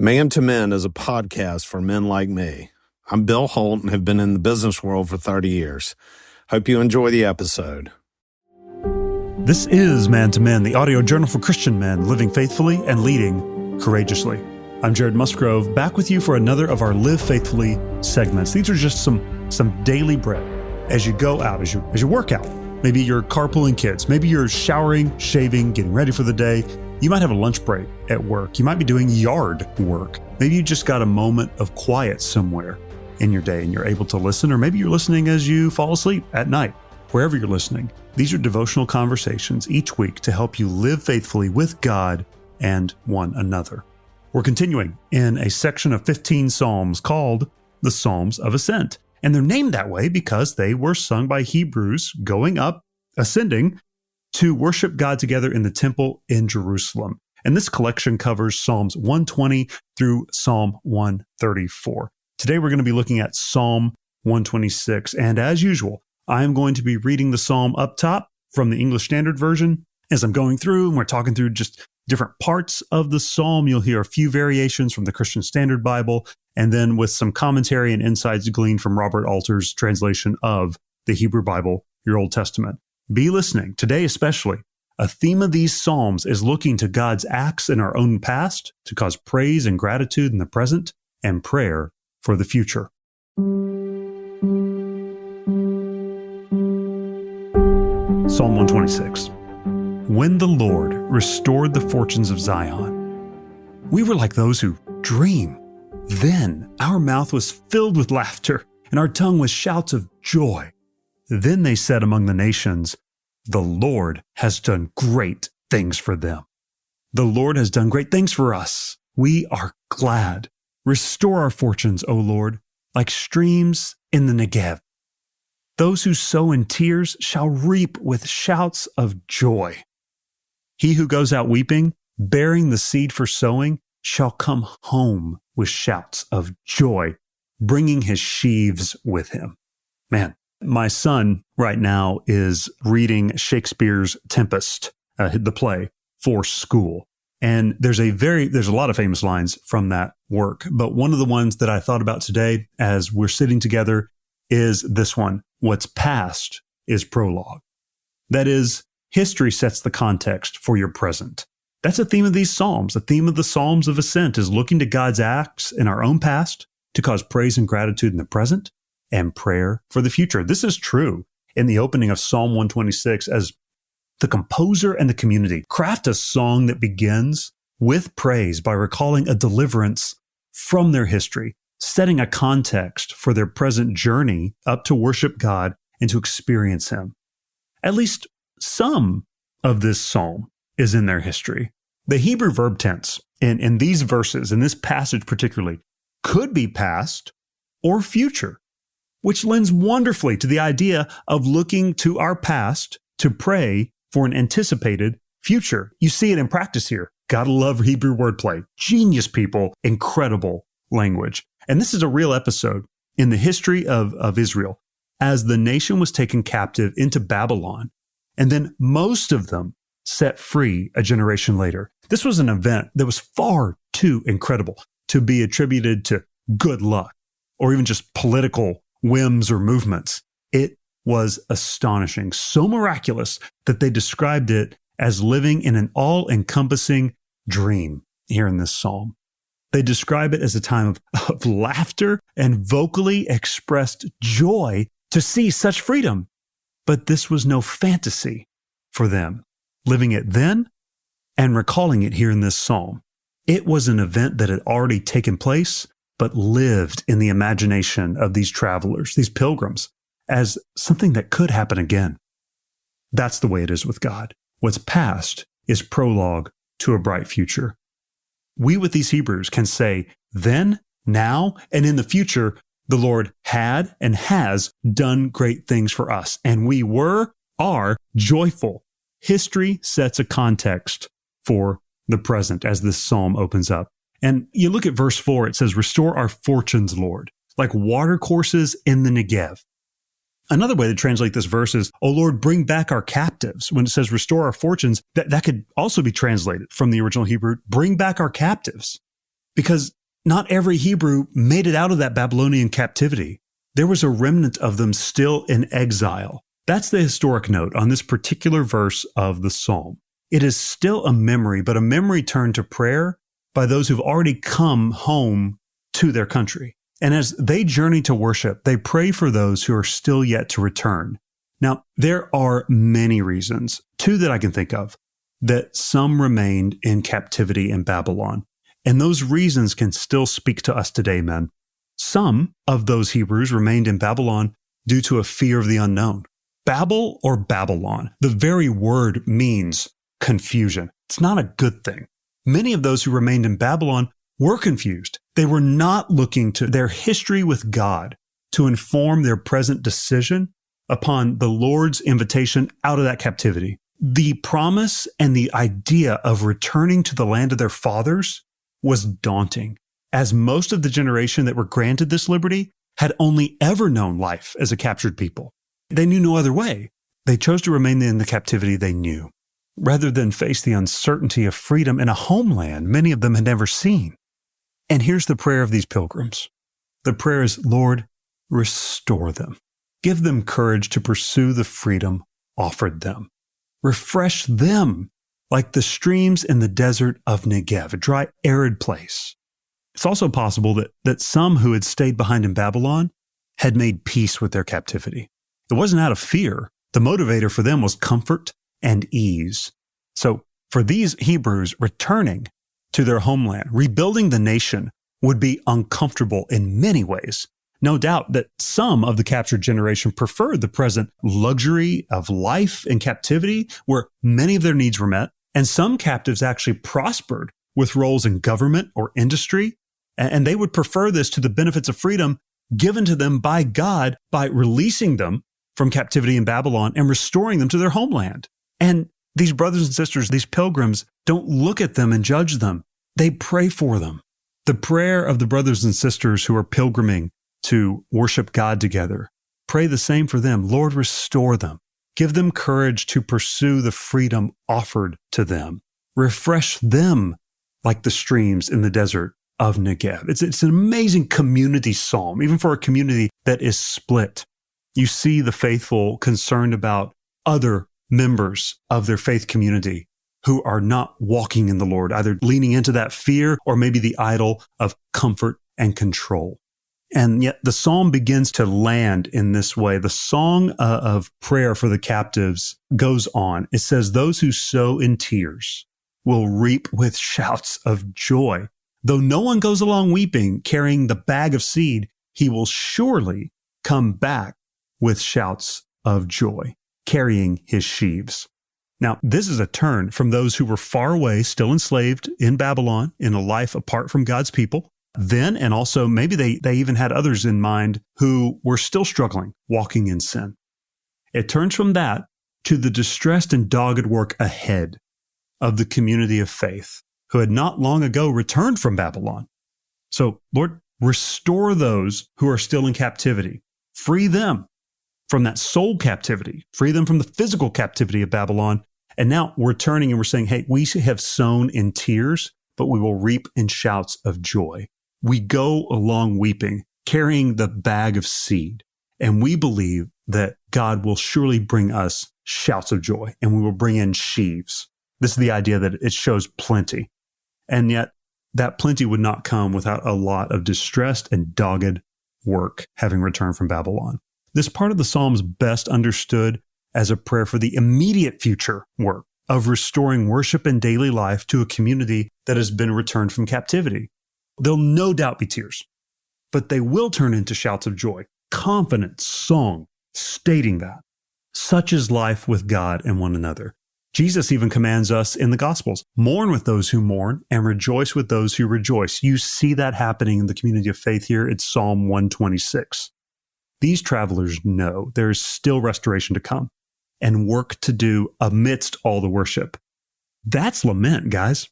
Man to Men is a podcast for men like me. I'm Bill Holt and have been in the business world for 30 years. Hope you enjoy the episode. This is Man to Men, the audio journal for Christian men living faithfully and leading courageously. I'm Jared Musgrove, back with you for another of our Live Faithfully segments. These are just some daily bread as you go out, as you work out. Maybe you're carpooling kids. Maybe you're showering, shaving, getting ready for the day. You might have a lunch break at work. You might be doing yard work. Maybe you just got a moment of quiet somewhere in your day and you're able to listen, or maybe you're listening as you fall asleep at night. Wherever you're listening, these are devotional conversations each week to help you live faithfully with God and one another. We're continuing in a section of 15 Psalms called the Psalms of Ascent. And they're named that way because they were sung by Hebrews going up, ascending, to worship God together in the temple in Jerusalem. And this collection covers Psalms 120 through Psalm 134. Today we're going to be looking at Psalm 126. And as usual, I am going to be reading the psalm up top from the English Standard Version. As I'm going through and we're talking through just different parts of the psalm, you'll hear a few variations from the Christian Standard Bible, and then with some commentary and insights gleaned from Robert Alter's translation of the Hebrew Bible, your Old Testament. Be listening. Today especially, a theme of these psalms is looking to God's acts in our own past to cause praise and gratitude in the present and prayer for the future. Psalm 126. When the Lord restored the fortunes of Zion, we were like those who dream. Then our mouth was filled with laughter, and our tongue with shouts of joy. Then they said among the nations, the Lord has done great things for them. The Lord has done great things for us. We are glad. Restore our fortunes, O Lord, like streams in the Negev. Those who sow in tears shall reap with shouts of joy. He who goes out weeping, bearing the seed for sowing, shall come home with shouts of joy, bringing his sheaves with him. Man, my son right now is reading Shakespeare's Tempest, the play, for school. And there's a lot of famous lines from that work. But one of the ones that I thought about today as we're sitting together is this one. What's past is prologue. That is, history sets the context for your present. That's a theme of these Psalms. The theme of the Psalms of Ascent is looking to God's acts in our own past to cause praise and gratitude in the present and prayer for the future. This is true in the opening of Psalm 126 as the composer and the community craft a song that begins with praise by recalling a deliverance from their history, setting a context for their present journey up to worship God and to experience Him. At least some of this psalm is in their history. The Hebrew verb tense in these verses, in this passage particularly, could be past or future, which lends wonderfully to the idea of looking to our past to pray for an anticipated future. You see it in practice here. Gotta love Hebrew wordplay. Genius people, incredible language. And this is a real episode in the history of Israel as the nation was taken captive into Babylon, and then most of them set free a generation later. This was an event that was far too incredible to be attributed to good luck or even just political whims or movements. It was astonishing, so miraculous that they described it as living in an all-encompassing dream here in this psalm. They describe it as a time of laughter and vocally expressed joy to see such freedom. But this was no fantasy for them, living it then and recalling it here in this psalm. It was an event that had already taken place, but lived in the imagination of these travelers, these pilgrims, as something that could happen again. That's the way it is with God. What's past is prologue to a bright future. We with these Hebrews can say, then, now, and in the future, the Lord had and has done great things for us, and we are joyful. History sets a context for the present as this psalm opens up. And you look at verse 4, it says, restore our fortunes, Lord, like water courses in the Negev. Another way to translate this verse is, O Lord, bring back our captives. When it says restore our fortunes, that could also be translated from the original Hebrew, bring back our captives. because not every Hebrew made it out of that Babylonian captivity. There was a remnant of them still in exile. That's the historic note on this particular verse of the psalm. It is still a memory, but a memory turned to prayer by those who've already come home to their country. And as they journey to worship, they pray for those who are still yet to return. Now, there are many reasons, two that I can think of, that some remained in captivity in Babylon. And those reasons can still speak to us today, men. Some of those Hebrews remained in Babylon due to a fear of the unknown. Babel or Babylon, the very word means confusion. It's not a good thing. Many of those who remained in Babylon were confused. They were not looking to their history with God to inform their present decision upon the Lord's invitation out of that captivity. The promise and the idea of returning to the land of their fathers was daunting, as most of the generation that were granted this liberty had only ever known life as a captured people. They knew no other way. They chose to remain in the captivity they knew, rather than face the uncertainty of freedom in a homeland many of them had never seen. And here's the prayer of these pilgrims. The prayer is, Lord, restore them. Give them courage to pursue the freedom offered them. Refresh them like the streams in the desert of Negev, a dry, arid place. It's also possible that some who had stayed behind in Babylon had made peace with their captivity. It wasn't out of fear. The motivator for them was comfort and ease. So for these Hebrews, returning to their homeland, rebuilding the nation would be uncomfortable in many ways. No doubt that some of the captured generation preferred the present luxury of life in captivity, where many of their needs were met, and some captives actually prospered with roles in government or industry, and they would prefer this to the benefits of freedom given to them by God by releasing them from captivity in Babylon and restoring them to their homeland. And these brothers and sisters, these pilgrims, don't look at them and judge them. They pray for them. The prayer of the brothers and sisters who are pilgriming to worship God together, pray the same for them. Lord, restore them. Give them courage to pursue the freedom offered to them. Refresh them like the streams in the desert of Negev. It's an amazing community psalm, even for a community that is split. You see the faithful concerned about other members of their faith community who are not walking in the Lord, either leaning into that fear or maybe the idol of comfort and control. And yet the psalm begins to land in this way. The song of prayer for the captives goes on. It says, those who sow in tears will reap with shouts of joy. Though no one goes along weeping, carrying the bag of seed, he will surely come back with shouts of joy, carrying his sheaves. Now, this is a turn from those who were far away, still enslaved in Babylon, in a life apart from God's people. Then, and also maybe they even had others in mind who were still struggling, walking in sin. It turns from that to the distressed and dogged work ahead of the community of faith who had not long ago returned from Babylon. So, Lord, restore those who are still in captivity. Free them from that soul captivity. Free them from the physical captivity of Babylon. And now we're turning and we're saying, hey, we have sown in tears, but we will reap in shouts of joy. We go along weeping, carrying the bag of seed, and we believe that God will surely bring us shouts of joy, and we will bring in sheaves. This is the idea that it shows plenty. And yet, that plenty would not come without a lot of distressed and dogged work having returned from Babylon. This part of the psalm is best understood as a prayer for the immediate future work of restoring worship and daily life to a community that has been returned from captivity. There'll no doubt be tears, but they will turn into shouts of joy, confident song stating that. Such is life with God and one another. Jesus even commands us in the Gospels, mourn with those who mourn and rejoice with those who rejoice. You see that happening in the community of faith here. It's Psalm 126. These travelers know there is still restoration to come and work to do amidst all the worship. That's lament, guys.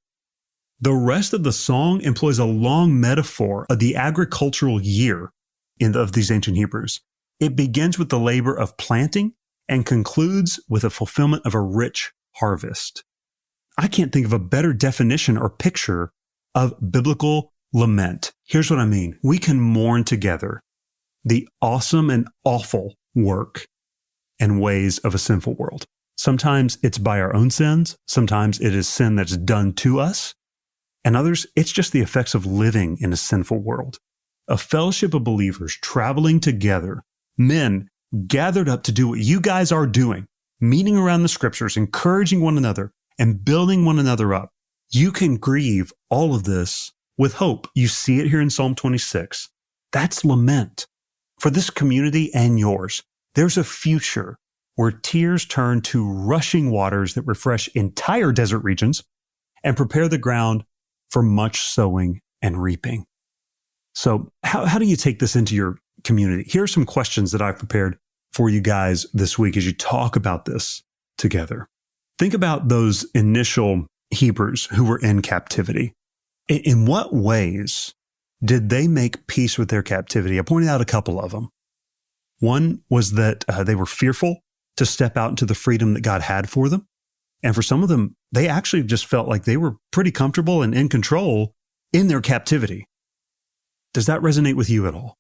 The rest of the song employs a long metaphor of the agricultural year of these ancient Hebrews. It begins with the labor of planting and concludes with a fulfillment of a rich harvest. I can't think of a better definition or picture of biblical lament, here's what I mean. We can mourn together the awesome and awful work and ways of a sinful world. Sometimes it's by our own sins. Sometimes it is sin that's done to us. And others, it's just the effects of living in a sinful world. A fellowship of believers traveling together, men gathered up to do what you guys are doing, meeting around the scriptures, encouraging one another, and building one another up. You can grieve all of this with hope. You see it here in Psalm 26. That's lament for this community and yours. There's a future where tears turn to rushing waters that refresh entire desert regions and prepare the ground for much sowing and reaping. So how do you take this into your community? Here are some questions that I've prepared for you guys this week as you talk about this together. Think about those initial Hebrews who were in captivity. In what ways did they make peace with their captivity? I pointed out a couple of them. One was that they were fearful to step out into the freedom that God had for them. And for some of them, they actually just felt like they were pretty comfortable and in control in their captivity. Does that resonate with you at all?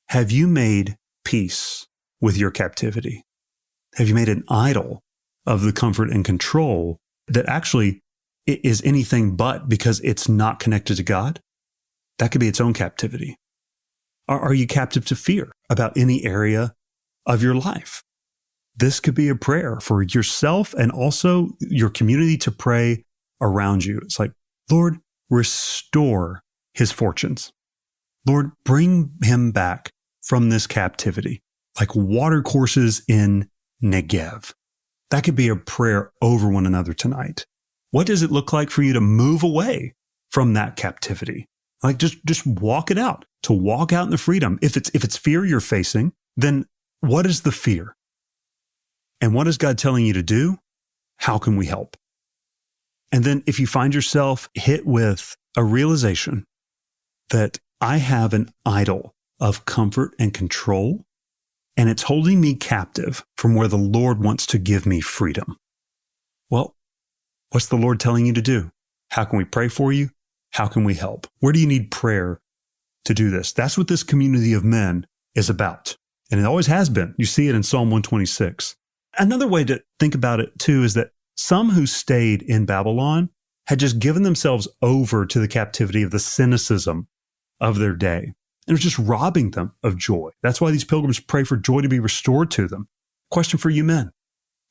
Have you made peace with your captivity? Have you made an idol of the comfort and control that actually is anything but because it's not connected to God? That could be its own captivity. Are you captive to fear about any area of your life? This could be a prayer for yourself and also your community to pray around you. It's like, Lord, restore his fortunes. Lord, bring him back from this captivity, like water courses in Negev. That could be a prayer over one another tonight. What does it look like for you to move away from that captivity? Like just walk it out, to walk out in the freedom. If it's fear you're facing, then what is the fear? And what is God telling you to do? How can we help? And then if you find yourself hit with a realization that I have an idol of comfort and control, and it's holding me captive from where the Lord wants to give me freedom. Well, what's the Lord telling you to do? How can we pray for you? How can we help? Where do you need prayer to do this? That's what this community of men is about. And it always has been. You see it in Psalm 126. Another way to think about it too is that some who stayed in Babylon had just given themselves over to the captivity of the cynicism of their day. And it was just robbing them of joy. That's why these pilgrims pray for joy to be restored to them. Question for you men.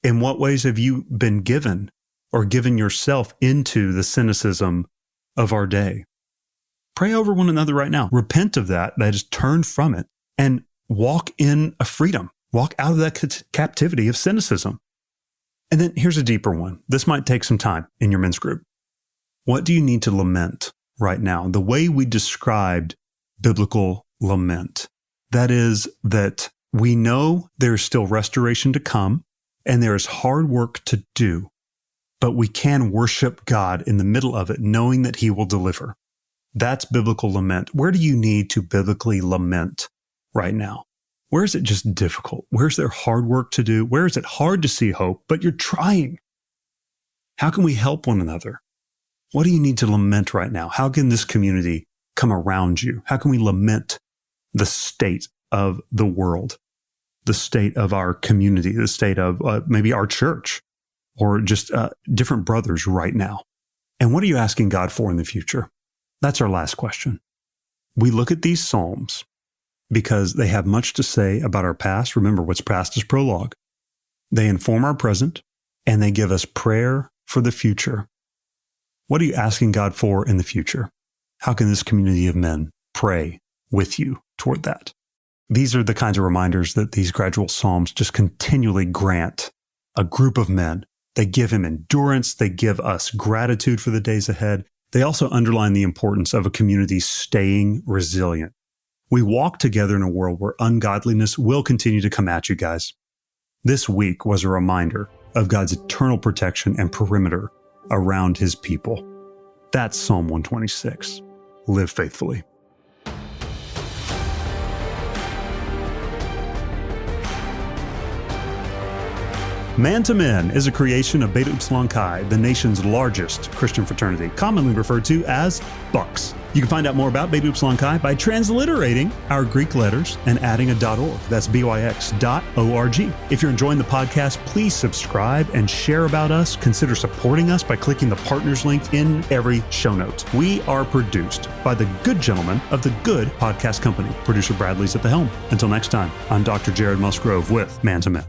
In what ways have you been given or given yourself into the cynicism of our day? Pray over one another right now. Repent of that is turn from it and walk in a freedom. Walk out of that captivity of cynicism. And then here's a deeper one. This might take some time in your men's group. What do you need to lament right now? The way we described biblical lament, that is that we know there's still restoration to come and there is hard work to do, but we can worship God in the middle of it, knowing that he will deliver. That's biblical lament. Where do you need to biblically lament right now? Where is it just difficult? Where's there hard work to do? Where is it hard to see hope, but you're trying? How can we help one another? What do you need to lament right now? How can this community come around you? How can we lament the state of the world, the state of our community, the state of maybe our church, or just different brothers right now? And what are you asking God for in the future? That's our last question. We look at these Psalms because they have much to say about our past. Remember, what's past is prologue. They inform our present, and they give us prayer for the future. What are you asking God for in the future? How can this community of men pray with you toward that? These are the kinds of reminders that these gradual Psalms just continually grant a group of men. They give him endurance. They give us gratitude for the days ahead. They also underline the importance of a community staying resilient. We walk together in a world where ungodliness will continue to come at you guys. This week was a reminder of God's eternal protection and perimeter around his people. That's Psalm 126. Live faithfully. Man to Men is a creation of Beta Upsilon Chi, the nation's largest Christian fraternity, commonly referred to as Bucks. You can find out more about Beta Upsilon Chi by transliterating our Greek letters and adding a .org. That's byx.org. If you're enjoying the podcast, please subscribe and share about us. Consider supporting us by clicking the partners link in every show note. We are produced by the good gentlemen of the Good Podcast Company. Producer Bradley's at the helm. Until next time, I'm Dr. Jared Musgrove with Man to Men.